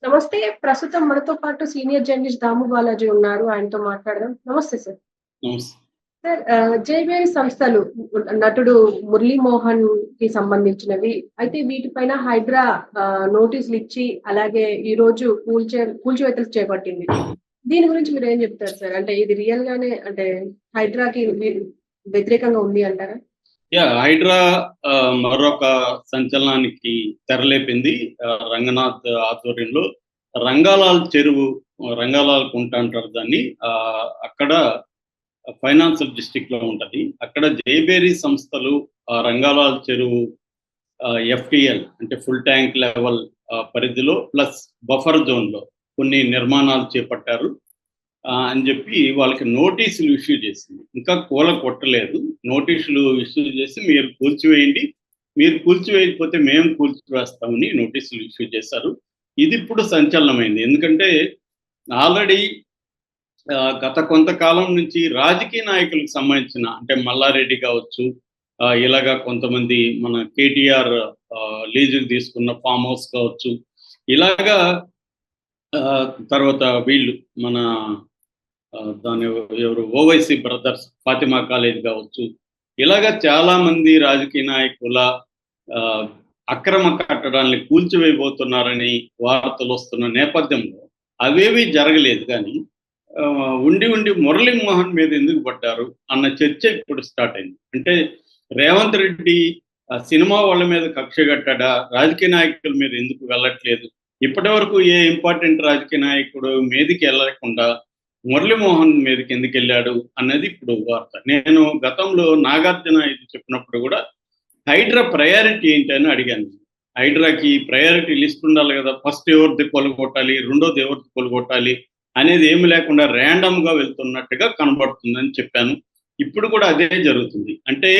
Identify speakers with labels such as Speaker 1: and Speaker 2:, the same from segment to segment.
Speaker 1: నమస్తే. ప్రస్తుతం మనతో పాటు సీనియర్ జర్నలిస్ట్ దాము బాలాజీ ఉన్నారు. ఆయనతో మాట్లాడదాం. నమస్తే సార్.
Speaker 2: నమస్తే.
Speaker 1: సార్ జేబీఐ సంస్థలు నటుడు మురళీమోహన్‌కి సంబంధించినవి. అయితే వీటిపైన హైడ్రా నోటీసులిచ్చి అలాగే ఈరోజు కూల్చివేతలు చేపట్టింది. దీని గురించి మీరేం చెప్తారు సార్? అంటే ఇది రియల్‌గానే అంటే హైడ్రాకి వ్యతిరేకంగా ఉంది అంటారా?
Speaker 2: హైడ్రా మరొక సంచలనానికి తెరలేపింది. రంగనాథ్ ఆధ్వర్యంలో రంగాలాల్ చెరువు, రంగాలాల్ కుంట అంటారు దాన్ని. అక్కడ ఫైనాన్షియల్ డిస్ట్రిక్ట్‌లో ఉంటది. అక్కడ జైబేరి సంస్థలు రంగాలాల్ చెరువు ఎఫ్‌టిఎల్ అంటే ఫుల్ ట్యాంక్ లెవెల్ పరిధిలో ప్లస్ బఫర్ జోన్‌లో కొన్ని నిర్మాణాలు చేపట్టారు అని చెప్పి వాళ్ళకి నోటీసులు ఇష్యూ చేసింది. ఇంకా కొట్టలేదు. నోటీసులు ఇష్యూ చేసి మీరు కూల్చివేయండి, మీరు కూల్చివేయకపోతే మేము కూల్చివేస్తామని నోటీసులు ఇష్యూ చేశారు. ఇది ఇప్పుడు సంచలనమైంది. ఎందుకంటే ఆల్రెడీ గత కొంతకాలం నుంచి రాజకీయ నాయకులకు సంబంధించిన అంటే మల్లారెడ్డి కావచ్చు, ఇలాగా కొంతమంది మన కేటీఆర్ లీజుకు తీసుకున్న ఫామ్ హౌస్ కావచ్చు, ఇలాగా తర్వాత వీళ్ళు మన దాని ఎవరు ఓవైసీ బ్రదర్స్ ఫాతిమా కాలేజ్ కావచ్చు, ఇలాగా చాలా మంది రాజకీయ నాయకుల అక్రమ కట్టడాన్ని కూల్చివేయబోతున్నారని వార్తలు వస్తున్న నేపథ్యంలో అవేవి జరగలేదు. కానీ ఉండి మురళీమోహన్ మీద ఎందుకు పడ్డారు అన్న చర్చ ఇప్పుడు స్టార్ట్ అయింది. అంటే రేవంత్ రెడ్డి సినిమా వాళ్ళ మీద కక్ష కట్టాడా, రాజకీయ నాయకుల మీద ఎందుకు వెళ్ళట్లేదు, ఇప్పటి వరకు ఏ ఇంపార్టెంట్ రాజకీయ నాయకుడు మీదికి వెళ్ళకుండా మురళీమోహన్ మీదకి ఎందుకు వెళ్ళాడు అన్నది ఇప్పుడు వార్త. నేను గతంలో నాగార్జున ఇది చెప్పినప్పుడు కూడా హైడ్రా ప్రయారిటీ ఏంటి అని అడిగాను. హైడ్రాకి ప్రయారిటీ లిస్ట్ ఉండాలి కదా, ఫస్ట్ ఎవరిది కొలగొట్టాలి, రెండోది ఎవరిది కొలగొట్టాలి అనేది ఏమి లేకుండా ర్యాండమ్గా వెళ్తున్నట్టుగా కనబడుతుందని చెప్పాను. ఇప్పుడు కూడా అదే జరుగుతుంది. అంటే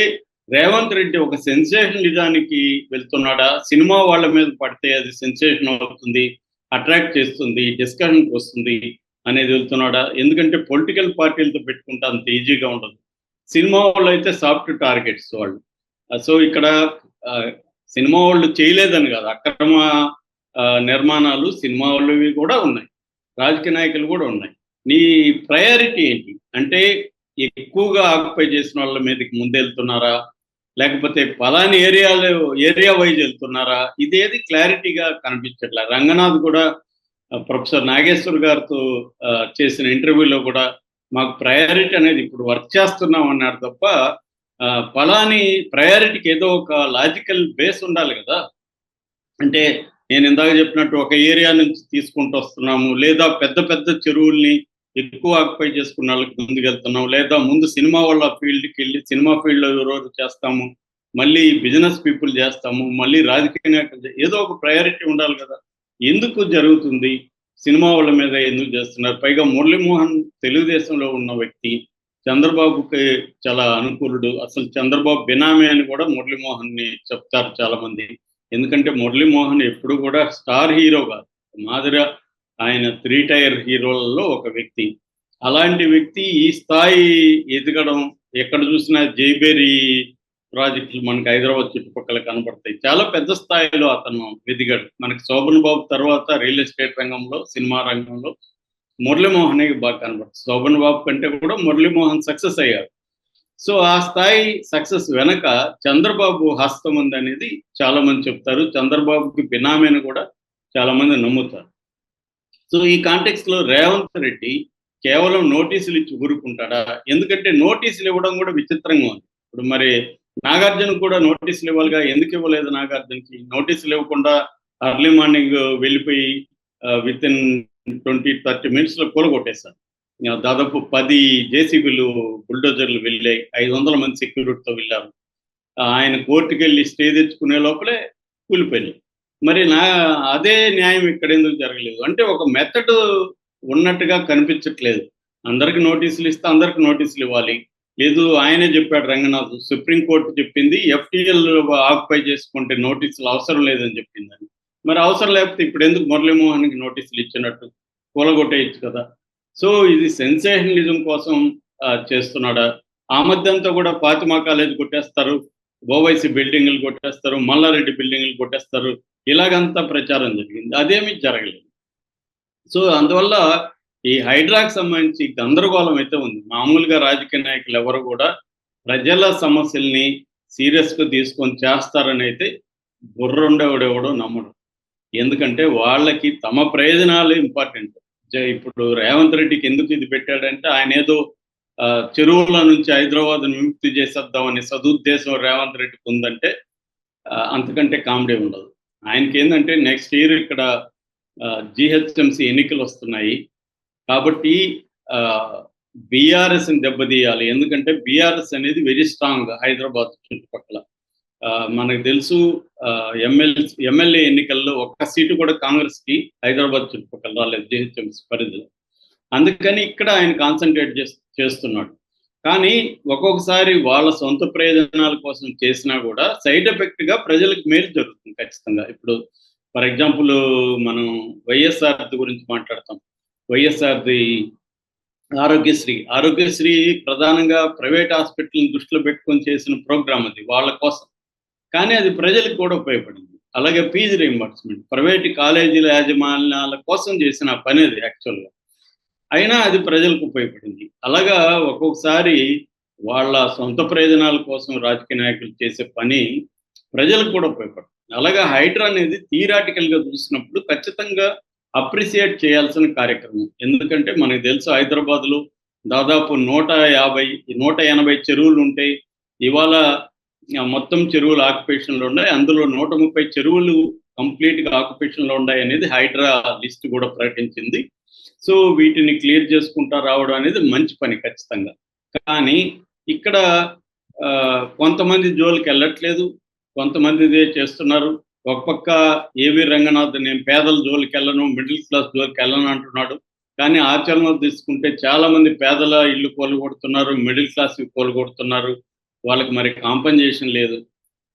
Speaker 2: రేవంత్ రెడ్డి ఒక సెన్సేషనలిజానికి వెళ్తున్నాడా, సినిమా వాళ్ళ మీద పడితే అది సెన్సేషన్ అవుతుంది, అట్రాక్ట్ చేస్తుంది, డిస్కషన్కి వస్తుంది అనేది వెళ్తున్నాడా? ఎందుకంటే పొలిటికల్ పార్టీలతో పెట్టుకుంటే అంత ఈజీగా ఉండదు. సినిమా వాళ్ళు అయితే సాఫ్ట్ టార్గెట్స్ వాళ్ళు. సో ఇక్కడ సినిమా వాళ్ళు చేయలేదని కాదు, అక్రమ నిర్మాణాలు సినిమా వాళ్ళవి కూడా ఉన్నాయి, రాజకీయ నాయకులు కూడా ఉన్నాయి. నీ ప్రయారిటీ ఏంటి అంటే ఎక్కువగా ఆక్యుపై చేసిన వాళ్ళ మీదకి ముందెళ్తున్నారా, లేకపోతే పలాని ఏరియా వైజ్ వెళ్తున్నారా, ఇదేది క్లారిటీగా కనిపించట్లే. రంగనాథ్ కూడా ప్రొఫెసర్ నాగేశ్వర్ గారితో చేసిన ఇంటర్వ్యూలో కూడా మాకు ప్రయారిటీ అనేది ఇప్పుడు వర్క్ చేస్తున్నాం అన్నారు తప్ప పలాని ప్రయారిటీకి ఏదో ఒక లాజికల్ బేస్ ఉండాలి కదా. అంటే నేను ఇందాక చెప్పినట్టు ఒక ఏరియా నుంచి తీసుకుంటూ వస్తున్నాము, లేదా పెద్ద పెద్ద చెరువుల్ని ఎక్కువ ఆక్యుపై చేసుకున్న వాళ్ళకి ముందుకెళ్తున్నాం, లేదా ముందు సినిమా వాళ్ళ ఫీల్డ్కి వెళ్ళి సినిమా ఫీల్డ్లో ఎవరెవరు చేస్తాము, మళ్ళీ బిజినెస్ పీపుల్ చేస్తాము, మళ్ళీ రాజకీయ నాయకులు, ఏదో ఒక ప్రయారిటీ ఉండాలి కదా. ఎందుకు జరుగుతుంది, సినిమా వాళ్ళ మీద ఎందుకు చేస్తున్నారు? పైగా మురళీమోహన్ తెలుగుదేశంలో ఉన్న వ్యక్తి, చంద్రబాబుకి చాలా అనుకూలుడు. అసలు చంద్రబాబు బినామీ అని కూడా మురళీమోహన్ని చెప్తారు చాలా మంది. ఎందుకంటే మురళీమోహన్ ఎప్పుడు కూడా స్టార్ హీరో కాదు, మాదిరి ఆయన 3 టైర్ హీరోలలో ఒక వ్యక్తి. అలాంటి వ్యక్తి ఈ స్థాయి ఎదగడం ఎక్కడ చూసినా జైబేరి ప్రాజెక్టులు మనకి హైదరాబాద్ చుట్టుపక్కల కనపడతాయి. చాలా పెద్ద స్థాయిలో అతను ఎదిగాడు. మనకి శోభన్ బాబు తర్వాత రియల్ ఎస్టేట్ రంగంలో, సినిమా రంగంలో మురళీమోహన్ బాగా కనపడుతుంది. శోభన్ బాబు కంటే కూడా మురళీమోహన్ సక్సెస్ అయ్యాడు. సో ఆ స్థాయి సక్సెస్ వెనక చంద్రబాబు హస్తం ఉందనేది చాలా మంది చెప్తారు. చంద్రబాబుకి బినామీని కూడా చాలా మంది నమ్ముతారు. సో ఈ కాంటెక్స్ట్ లో రేవంత్ రెడ్డి కేవలం నోటీసులు ఇచ్చి ఊరుకుంటాడా? ఎందుకంటే నోటీసులు ఇవ్వడం కూడా విచిత్రంగా ఉంది. ఇప్పుడు మరి నాగార్జున కూడా నోటీసులు ఇవ్వాలిగా, ఎందుకు ఇవ్వలేదు నాగార్జునకి? నోటీసులు ఇవ్వకుండా అర్లీ మార్నింగ్ వెళ్ళిపోయి విత్ ఇన్ 20-30 మినిట్స్లో కూలగొట్టేశారు. దాదాపు 10 జేసీబీలు బుల్డోజర్లు వెళ్ళాయి, 500 మంది సెక్యూరిటీతో వెళ్ళారు. ఆయన కోర్టుకు వెళ్ళి స్టే తెచ్చుకునే లోపలే కూలిపోయినాయి. మరి అదే న్యాయం ఇక్కడ ఎందుకు జరగలేదు? అంటే ఒక మెథడ్ ఉన్నట్టుగా కనిపించట్లేదు. అందరికి నోటీసులు ఇస్తే అందరికి నోటీసులు ఇవ్వాలి. లేదు, ఆయనే చెప్పాడు రంగనాథ్, సుప్రీంకోర్టు చెప్పింది ఎఫ్టీఎల్ ఆక్యుపై చేసుకుంటే నోటీసులు అవసరం లేదని చెప్పిందని. మరి అవసరం లేకపోతే ఇప్పుడు ఎందుకు మురళీమోహన్కి నోటీసులు ఇచ్చినట్టు? కూలగొట్టేయచ్చు కదా. సో ఇది సెన్సేషనలిజం కోసం చేస్తున్నాడా? ఆ మధ్యంతా కూడా ఫాతిమా కాలేజ్ కొట్టేస్తారు, ఓవైసీ బిల్డింగ్లు కొట్టేస్తారు, మల్లారెడ్డి బిల్డింగ్లు కొట్టేస్తారు, ఇలాగంతా ప్రచారం జరిగింది. అదేమీ జరగలేదు. సో అందువల్ల ఈ హైడ్రాకి సంబంధించి గందరగోళం అయితే ఉంది. మామూలుగా రాజకీయ నాయకులు ఎవరు కూడా ప్రజల సమస్యల్ని సీరియస్‌గా తీసుకొని చేస్తారని అయితే బుర్రుండేవాడెవడో నమ్మడు. ఎందుకంటే వాళ్ళకి తమ ప్రయోజనాలు ఇంపార్టెంట్. ఇప్పుడు రేవంత్ రెడ్డికి ఎందుకు ఇది పెట్టాడంటే ఆయనేదో చెరువుల నుంచి హైదరాబాద్‌ని విముక్తి చేసేద్దామనే సదుద్దేశం రేవంత్ రెడ్డికి ఉందంటే అంతకంటే కామెడీ ఉండదు. ఆయనకేందంటే నెక్స్ట్ ఇయర్ ఇక్కడ జీహెచ్ఎంసీ ఎన్నికలు వస్తున్నాయి. కాబట్టి బీఆర్ఎస్‌ని దెబ్బతీయాలి. ఎందుకంటే బీఆర్ఎస్ అనేది వెరీ స్ట్రాంగ్ హైదరాబాద్ చుట్టుపక్కల. మనకు తెలుసు ఎమ్మెల్యే ఎన్నికల్లో ఒక్క సీటు కూడా కాంగ్రెస్‌కి హైదరాబాద్ చుట్టుపక్కల రాలేదు జీహెచ్ఎంసీ పరిధిలో. అందుకని ఇక్కడ ఆయన కాన్సంట్రేట్ చేస్తున్నాడు. కానీ ఒక్కొక్కసారి వాళ్ళ సొంత ప్రయోజనాల కోసం చేసినా కూడా సైడ్ ఎఫెక్ట్‌గా ప్రజలకు మేలు జరుగుతుంది ఖచ్చితంగా. ఇప్పుడు ఫర్ ఎగ్జాంపుల్ మనం వైఎస్ఆర్‌ది గురించి మాట్లాడతాం. వైఎస్ఆర్‌ది ఆరోగ్యశ్రీ ప్రధానంగా ప్రైవేట్ హాస్పిటల్‌ని దృష్టిలో పెట్టుకొని చేసిన ప్రోగ్రామ్ అది వాళ్ళ కోసం. కానీ అది ప్రజలకు కూడా ఉపయోగపడింది. అలాగే ఫీజు రీయింబర్స్‌మెంట్ ప్రైవేట్ కాలేజీల యాజమాన్యాల కోసం చేసిన పని అది యాక్చువల్‌గా. అయినా అది ప్రజలకు ఉపయోగపడింది. అలాగా ఒక్కొక్కసారి వాళ్ళ సొంత ప్రయోజనాల కోసం రాజకీయ నాయకులు చేసే పని ప్రజలకు కూడా ఉపయోగపడుతుంది. అలాగా హైడ్రా అనేది థియరాటికల్‌గా చూసినప్పుడు ఖచ్చితంగా అప్రిషియేట్ చేయాల్సిన కార్యక్రమం. ఎందుకంటే మనకు తెలుసు హైదరాబాద్‌లో దాదాపు 180 చెరువులు ఉంటాయి. ఇవాళ మొత్తం చెరువులు ఆక్యుపేషన్‌లో ఉన్నాయి. అందులో 130 చెరువులు కంప్లీట్‌గా ఆక్యుపేషన్‌లో ఉన్నాయి అనేది హైడ్రా లిస్ట్ కూడా ప్రకటించింది. సో వీటిని క్లియర్ చేసుకుంటా రావడం అనేది మంచి పని ఖచ్చితంగా. కానీ ఇక్కడ కొంతమంది జోలికి వెళ్ళట్లేదు. కొంతమంది ఇదే చేస్తున్నారు. ఒక పక్క ఏవి రంగనాథ్ నేను పేదల జోలికి వెళ్ళను, మిడిల్ క్లాస్ జోలికి వెళ్ళను అంటున్నాడు. కానీ ఆచరణలో తీసుకుంటే చాలా మంది పేదల ఇల్లు కూలగొడుతున్నారు, మిడిల్ క్లాస్ కూలగొడుతున్నారు. వాళ్ళకి మరి కాంపెన్సేషన్ లేదు.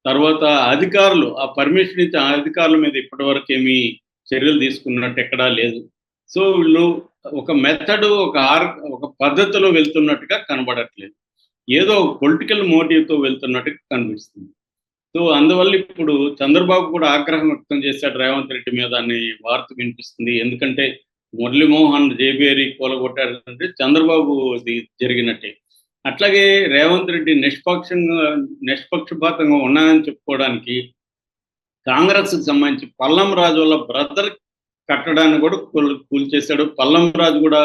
Speaker 2: తర్వాత అధికారులు ఆ పర్మిషన్ ఇచ్చే అధికారుల మీద ఇప్పటివరకు ఏమీ చర్యలు తీసుకున్నట్టు ఎక్కడా లేదు. సో వీళ్ళు ఒక మెథడ్ ఒక పద్ధతిలో వెళ్తున్నట్టుగా కనబడట్లేదు. ఏదో పొలిటికల్ మోటివ్‌తో వెళ్తున్నట్టుగా కనిపిస్తుంది. సో అందువల్ల ఇప్పుడు చంద్రబాబు కూడా ఆగ్రహం వ్యక్తం చేశాడు రేవంత్ రెడ్డి మీద అనే వార్త వినిపిస్తుంది. ఎందుకంటే మురళీమోహన్ జేబేరి కూలగొట్టాడంటే చంద్రబాబుది జరిగినట్టే. అట్లాగే రేవంత్ రెడ్డి నిష్పక్షపాతంగా ఉన్నానని చెప్పుకోవడానికి కాంగ్రెస్‌కి సంబంధించి పల్లం రాజు వాళ్ళ బ్రదర్ కట్టడాన్ని కూడా కూల్చేశాడు. పల్లం రాజు కూడా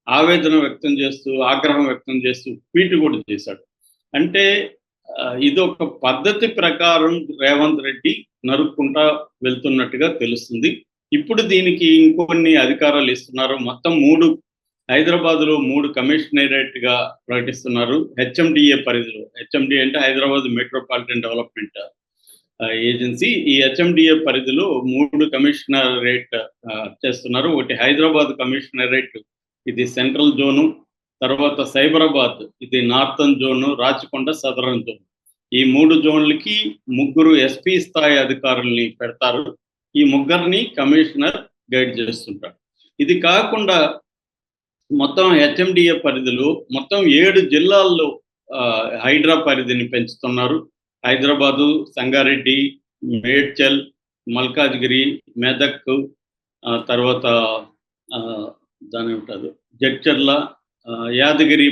Speaker 2: ఆవేదన వ్యక్తం చేస్తూ, ఆగ్రహం వ్యక్తం చేస్తూ ట్వీట్ కూడా చేశాడు. అంటే ఇది ఒక పద్ధతి ప్రకారం రేవంత్ రెడ్డి నరుక్కుంటా వెళ్తున్నట్టుగా తెలుస్తుంది. ఇప్పుడు దీనికి ఇంకొన్ని అధికారాలు ఇస్తున్నారు. మొత్తం హైదరాబాద్‌లో 3 కమిషనరేట్‌గా ప్రకటిస్తున్నారు. హెచ్ఎండిఏ పరిధిలో. హెచ్ఎండిఏ అంటే హైదరాబాద్ మెట్రోపాలిటన్ డెవలప్మెంట్ ఏజెన్సీ. ఈ హెచ్ఎండిఏ పరిధిలో 3 కమిషనరేట్ చేస్తున్నారు. ఒకటి హైదరాబాద్ కమిషనరేట్, ఇది సెంట్రల్ జోను. తర్వాత సైబరాబాద్, ఇది northern zone, Rachakonda southern zone. ఈ 3 జోన్లకి 3 ఎస్పీ స్థాయి అధికారుల్ని పెడతారు. ఈ ముగ్గురిని కమిషనర్ గైడ్ చేస్తుంటారు. ఇది కాకుండా మొత్తం హెచ్ఎండిఏ పరిధిలో మొత్తం 7 జిల్లాల్లో హైడ్రా పరిధిని పెంచుతున్నారు. హైదరాబాదు, సంగారెడ్డి, మేడ్చల్, మల్కాజ్గిరి, మెదక్, తర్వాత దానేమంటారు జడ్చర్ల, యాదగిరి,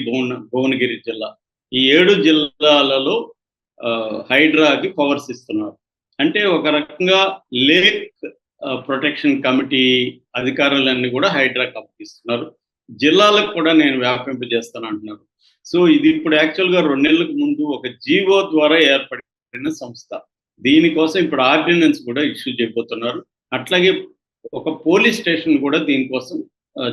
Speaker 2: భువనగిరి జిల్లా. ఈ 7 జిల్లాలలో హైడ్రాకి పవర్స్ ఇస్తున్నారు. అంటే ఒక రకంగా లేక్ ప్రొటెక్షన్ కమిటీ అధికారులన్నీ కూడా హైడ్రాకి అప్పగిస్తున్నారు. జిల్లాలకు కూడా నేను వ్యాపింపజేస్తాను అంటున్నారు. సో ఇది ఇప్పుడు యాక్చువల్‌గా 2 నెలలకు ముందు ఒక జీవో ద్వారా ఏర్పడిన సంస్థ. దీనికోసం ఇప్పుడు ఆర్డినెన్స్ కూడా ఇష్యూ చేయబోతున్నారు. అట్లాగే ఒక పోలీస్ స్టేషన్ కూడా దీనికోసం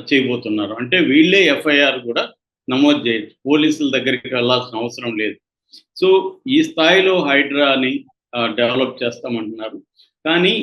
Speaker 2: చేయబోతున్నారు. అంటే వీళ్ళే ఎఫ్ఐఆర్ కూడా నమోదు చేయొచ్చు. పోలీసుల దగ్గరికి వెళ్ళాల్సిన అవసరం లేదు. సో ఈ స్థాయిలో హైడ్రాని డెవలప్ చేస్తామంటున్నారు. కానీ